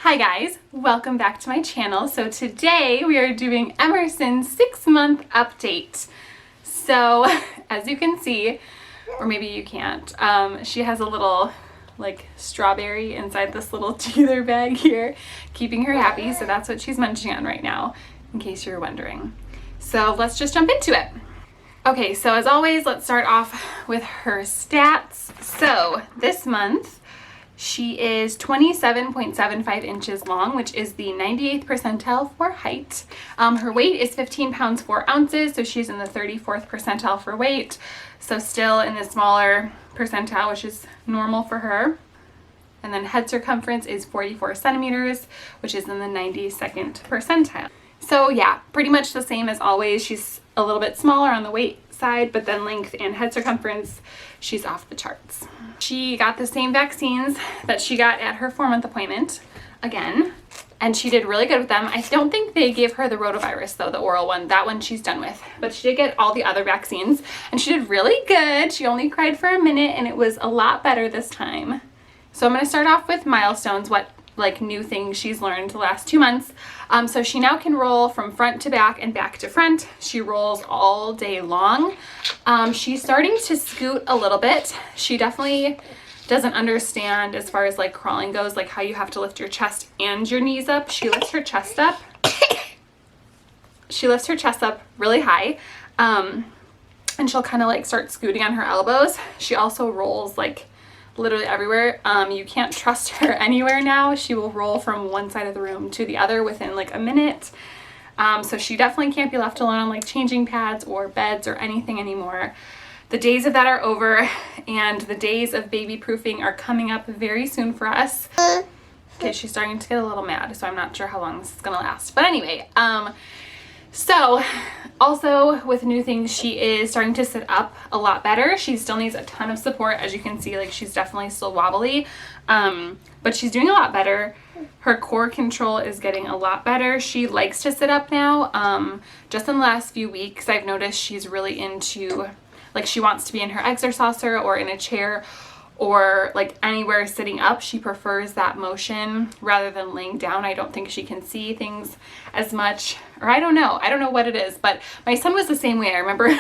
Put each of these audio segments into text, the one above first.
Hi guys, welcome back to my channel. So today we are doing Emerson's 6-month update. So as you can see, or maybe you can't, she has a little like strawberry inside this little teether bag here, keeping her happy. So that's what she's munching on right now, in case you're wondering. So let's just jump into it. Okay, so as always, let's start off with her stats. So this month, she is 27.75 inches long, which is the 98th percentile for height. Her weight is 15 pounds 4 ounces, so she's in the 34th percentile for weight. So still in the smaller percentile, which is normal for her. And then head circumference is 44 centimeters, which is in the 92nd percentile. So yeah, pretty much the same as always. She's a little bit smaller on the weight side, but then length and head circumference, she's off the charts. She got the same vaccines that she got at her 4-month appointment again, and she did really good with them. I don't think they gave her the rotavirus though, the oral one. That one she's done with, but she did get all the other vaccines and she did really good. She only cried for a minute and it was a lot better this time. So I'm going to start off with Milestones, what like new things she's learned the last 2 months. So she now can roll from front to back and back to front. She rolls all day long. She's starting to scoot a little bit. She definitely doesn't understand as far as like crawling goes, like how you have to lift your chest and your knees up. She lifts her chest up. She lifts her chest up really high. And she'll kind of like start scooting on her elbows. She also rolls like literally everywhere. You can't trust her anywhere now. She will roll from one side of the room to the other within like a minute. So she definitely can't be left alone on like changing pads or beds or anything anymore. The days of that are over, and the days of baby proofing are coming up very soon for us. Okay, she's starting to get a little mad, so I'm not sure how long this is gonna last. But anyway, so also with new things, she is starting to sit up a lot better. She still needs a ton of support. As you can see, like she's definitely still wobbly, but she's doing a lot better. Her core control is getting a lot better. She likes to sit up now. Just in the last few weeks, I've noticed she's really into, like she wants to be in her exerciser or in a chair or like anywhere sitting up. She prefers that motion rather than laying down. I don't think she can see things as much, or I don't know what it is, but my son was the same way. I remember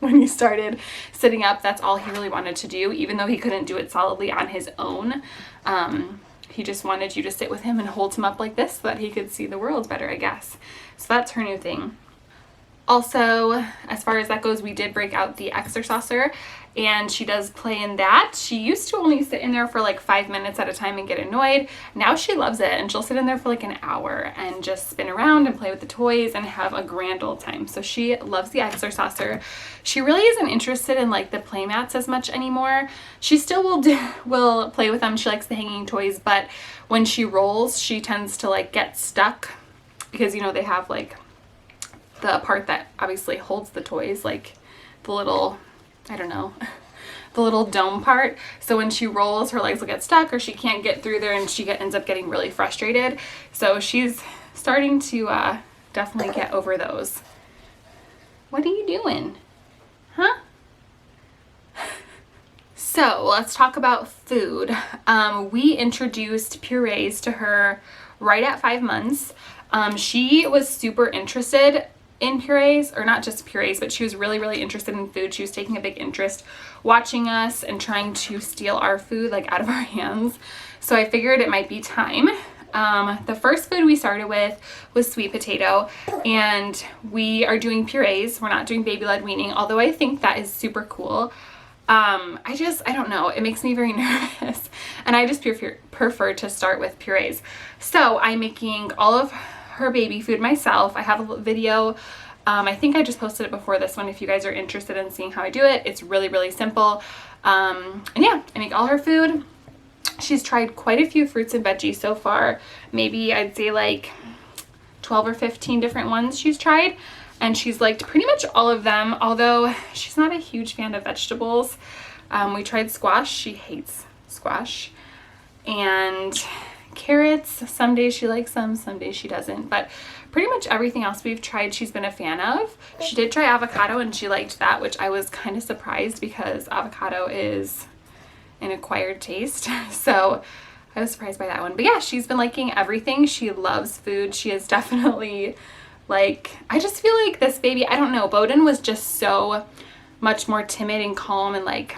when he started sitting up, that's all he really wanted to do, even though he couldn't do it solidly on his own. He just wanted you to sit with him and hold him up like this so that he could see the world better, I guess. So that's her new thing. Also, as far as that goes, we did break out the exerciser, and she does play in that. She used to only sit in there for like 5 minutes at a time and get annoyed. Now she loves it, and she'll sit in there for like an hour and just spin around and play with the toys and have a grand old time. So she loves the exerciser. She really isn't interested in like the play mats as much anymore. She still will play with them. She likes the hanging toys, but when she rolls, she tends to like get stuck because, you know, they have like the part that obviously holds the toys, like the little, I don't know, the little dome part. So when she rolls, her legs will get stuck or she can't get through there, and she ends up getting really frustrated. So she's starting to definitely get over those. What are you doing? Huh? So let's talk about food. We introduced purees to her right at 5 months. She was super interested in purees, or not just purees, but she was really interested in food. She was taking a big interest watching us and trying to steal our food like out of our hands. So I figured it might be time. The first food we started with was sweet potato, and we are doing purees. We're not doing baby-led weaning, although I think that is super cool. I don't know, it makes me very nervous, and I just prefer to start with purees. So I'm making all of her baby food myself. I have a video. I think I just posted it before this one if you guys are interested in seeing how I do it. It's really simple. And yeah, I make all her food. She's tried quite a few fruits and veggies so far. Maybe I'd say like 12 or 15 different ones she's tried, and she's liked pretty much all of them, although she's not a huge fan of vegetables. We tried squash. She hates squash. And carrots, some days she likes them, some days she doesn't, but pretty much everything else we've tried she's been a fan of. She did try avocado and she liked that, which I was kind of surprised because avocado is an acquired taste. So I was surprised by that one. But yeah, she's been liking everything. She loves food. She is definitely like, I just feel like this baby, I don't know, Bowden was just so much more timid and calm, and like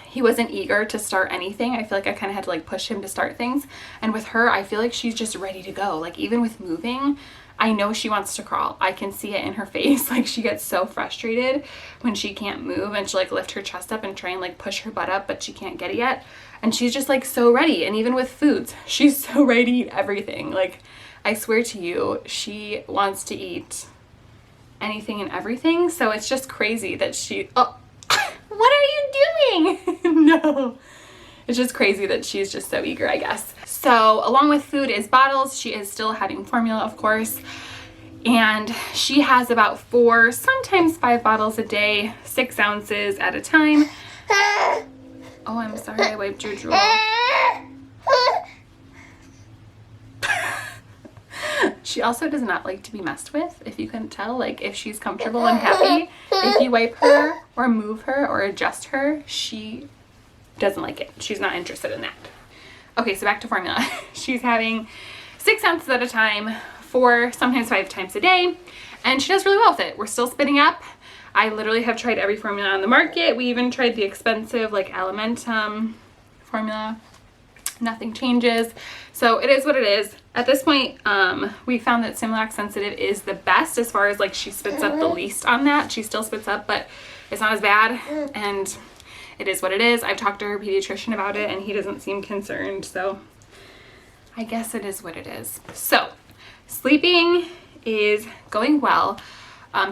he wasn't eager to start anything. I feel like I kind of had to like push him to start things. And with her, I feel like she's just ready to go. Like even with moving, I know she wants to crawl. I can see it in her face. Like she gets so frustrated when she can't move, and she'll like lift her chest up and try and like push her butt up, but she can't get it yet. And she's just like so ready. And even with foods, she's so ready to eat everything. Like I swear to you, she wants to eat anything and everything. So it's just crazy that she, oh, what are you doing? No. It's just crazy that she's just so eager, I guess. So along with food is bottles. She is still having formula, of course. And she has about 4, sometimes 5 bottles a day, 6 ounces at a time. Oh, I'm sorry, I wiped your drool. She also does not like to be messed with, if you couldn't tell. Like if she's comfortable and happy, if you wipe her or move her or adjust her, she doesn't like it. She's not interested in that. Okay, so back to formula. She's having 6 ounces at a time, 4, sometimes 5 times a day, and she does really well with it. We're still spitting up. I literally have tried every formula on the market. We even tried the expensive like Alimentum formula. Nothing changes. So it is what it is. At this point, we found that Similac Sensitive is the best as far as like she spits up the least on that. She still spits up, but it's not as bad, and it is what it is. I've talked to her pediatrician about it and he doesn't seem concerned, so I guess it is what it is. So sleeping is going well.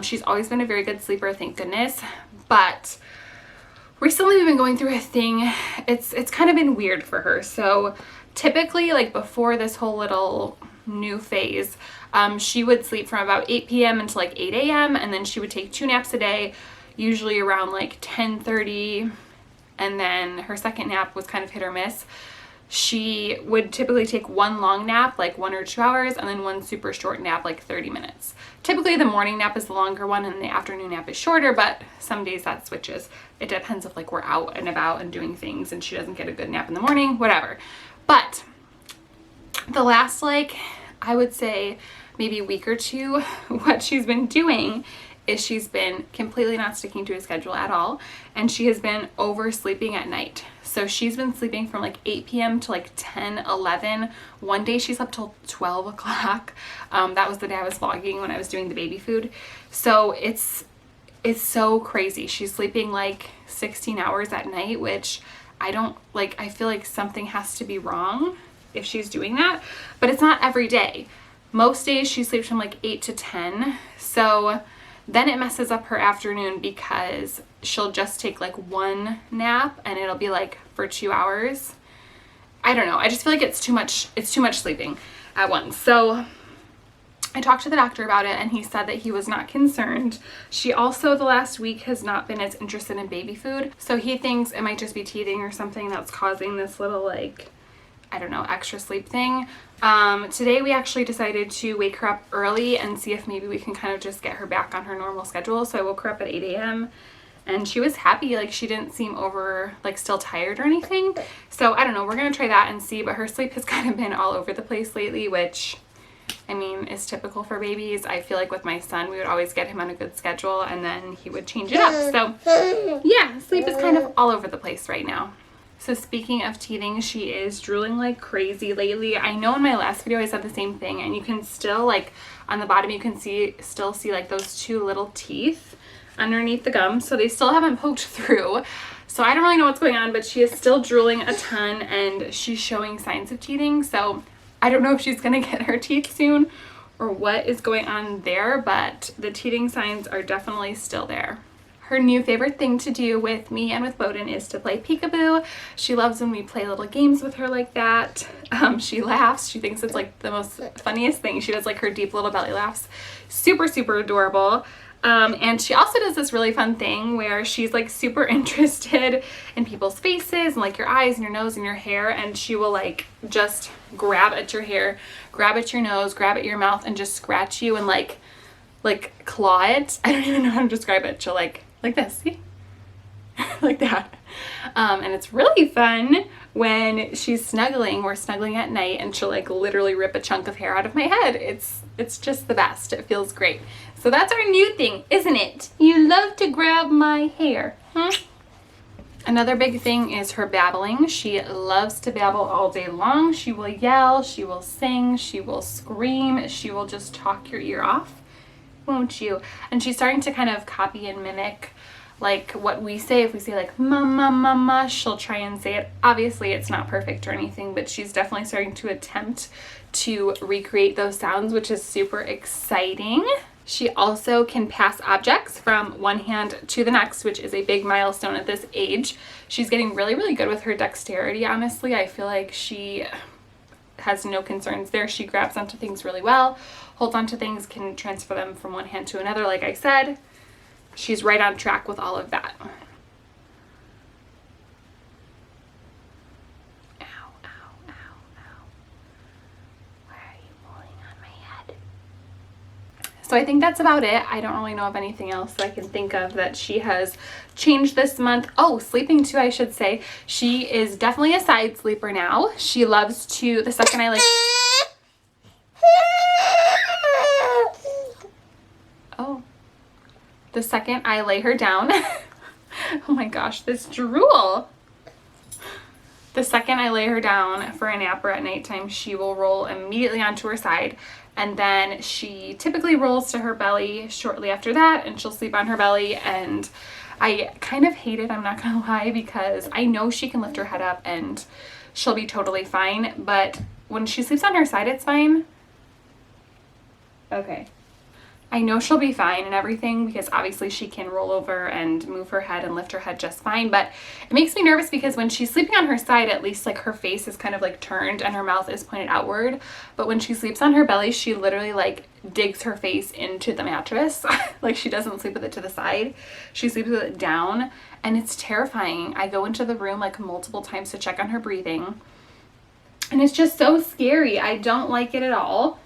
She's always been a very good sleeper, thank goodness, but recently we've been going through a thing. It's kind of been weird for her. So typically, like before this whole little new phase, she would sleep from about 8 p.m. until like 8 a.m. and then she would take 2 naps a day, usually around like 10:30, and then her second nap was kind of hit or miss. She would typically take 1 long nap, like 1 or 2 hours, and then 1 super short nap, like 30 minutes. Typically the morning nap is the longer one and the afternoon nap is shorter, but some days that switches. It depends if like we're out and about and doing things and she doesn't get a good nap in the morning, whatever. But the last, like, I would say maybe week or 2, what she's been doing is she's been completely not sticking to a schedule at all, and she has been oversleeping at night. So she's been sleeping from like 8 p.m. to like 10, 11. One day she slept till 12 o'clock. That was the day I was vlogging when I was doing the baby food. So it's so crazy. She's sleeping like 16 hours at night, which I don't like. I feel like something has to be wrong if she's doing that, but it's not every day. Most days she sleeps from like 8 to 10. So then it messes up her afternoon because she'll just take like 1 nap and it'll be like for 2 hours. I don't know. I just feel like it's too much sleeping at once. So I talked to the doctor about it and he said that he was not concerned. She also the last week has not been as interested in baby food. So he thinks it might just be teething or something that's causing this little like, I don't know, extra sleep thing. Today we actually decided to wake her up early and see if maybe we can kind of just get her back on her normal schedule. So I woke her up at 8 a.m. and she was happy. Like she didn't seem over, like still tired or anything. So I don't know, we're gonna try that and see, but her sleep has kind of been all over the place lately, which I mean is typical for babies. I feel like with my son, we would always get him on a good schedule and then he would change it up. So yeah, sleep is kind of all over the place right now. So speaking of teething, she is drooling like crazy lately. I know in my last video I said the same thing, and you can still like on the bottom you can still see like those 2 little teeth underneath the gum, so they still haven't poked through. So I don't really know what's going on, but she is still drooling a ton and she's showing signs of teething. So I don't know if she's gonna get her teeth soon or what is going on there, but the teething signs are definitely still there. Her new favorite thing to do with me and with Bowden is to play peekaboo. She loves when we play little games with her like that. She laughs. She thinks it's like the most funniest thing. She does like her deep little belly laughs. Super, super adorable. And she also does this really fun thing where she's like super interested in people's faces and like your eyes and your nose and your hair, and she will like just grab at your hair, grab at your nose, grab at your mouth, and just scratch you and like claw it. I don't even know how to describe it. She'll like this, see? Like that. And it's really fun when she's snuggling. We're snuggling at night and she'll like literally rip a chunk of hair out of my head. It's just the best. It feels great. So that's our new thing, isn't it? You love to grab my hair, huh? Another big thing is her babbling. She loves to babble all day long. She will yell, she will sing, she will scream, she will just talk your ear off, won't you? And she's starting to kind of copy and mimic like what we say. If we say like mama, mama, she'll try and say it. Obviously it's not perfect or anything, but she's definitely starting to attempt to recreate those sounds, which is super exciting. She also can pass objects from one hand to the next, which is a big milestone at this age. She's getting really, really good with her dexterity, honestly. I feel like she has no concerns there. She grabs onto things really well, holds onto things, can transfer them from one hand to another, like I said. She's right on track with all of that. So I think that's about it. I don't really know of anything else that I can think of that she has changed this month. Oh, sleeping too, I should say. She is definitely a side sleeper now. She loves to, the second I like... Oh. The second I lay her down... Oh my gosh, this drool. The second I lay her down for a nap or at nighttime, she will roll immediately onto her side. And then she typically rolls to her belly shortly after that, and she'll sleep on her belly. And I kind of hate it, I'm not gonna lie, because I know she can lift her head up and she'll be totally fine. But when she sleeps on her side, it's fine. Okay. I know she'll be fine and everything because obviously she can roll over and move her head and lift her head just fine, but it makes me nervous because when she's sleeping on her side, at least like her face is kind of like turned and her mouth is pointed outward, but when she sleeps on her belly, she literally like digs her face into the mattress. Like she doesn't sleep with it to the side, she sleeps with it down, and it's terrifying. I go into the room like multiple times to check on her breathing, and it's just so scary. I don't like it at all.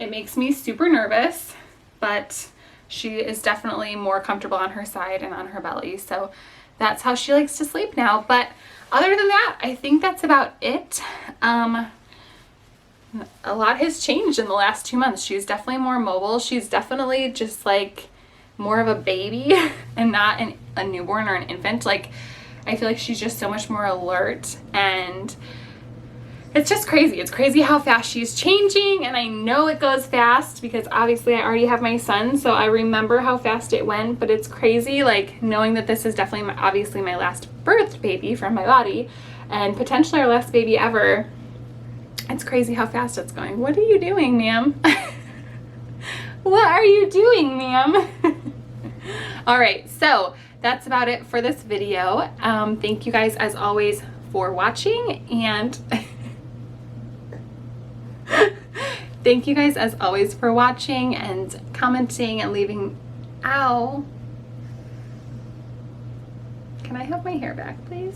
It makes me super nervous. But she is definitely more comfortable on her side and on her belly. So that's how she likes to sleep now. But other than that, I think that's about it. A lot has changed in the last 2 months. She's definitely more mobile. She's definitely just like more of a baby and not a newborn or an infant. Like I feel like she's just so much more alert, and it's just crazy. It's crazy how fast she's changing, and I know it goes fast because obviously I already have my son, so I remember how fast it went, but it's crazy like knowing that this is definitely obviously my last birthed baby from my body and potentially our last baby ever. It's crazy how fast it's going. What are you doing, ma'am? What are you doing, ma'am? All right, so that's about it for this video. Thank you guys as always for watching, and thank you guys as always for watching and commenting and leaving. Ow. Can I have my hair back, please?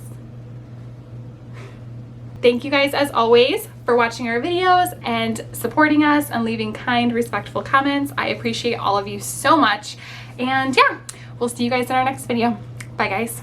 Thank you guys as always for watching our videos and supporting us and leaving kind, respectful comments. I appreciate all of you so much. And yeah, we'll see you guys in our next video. Bye guys.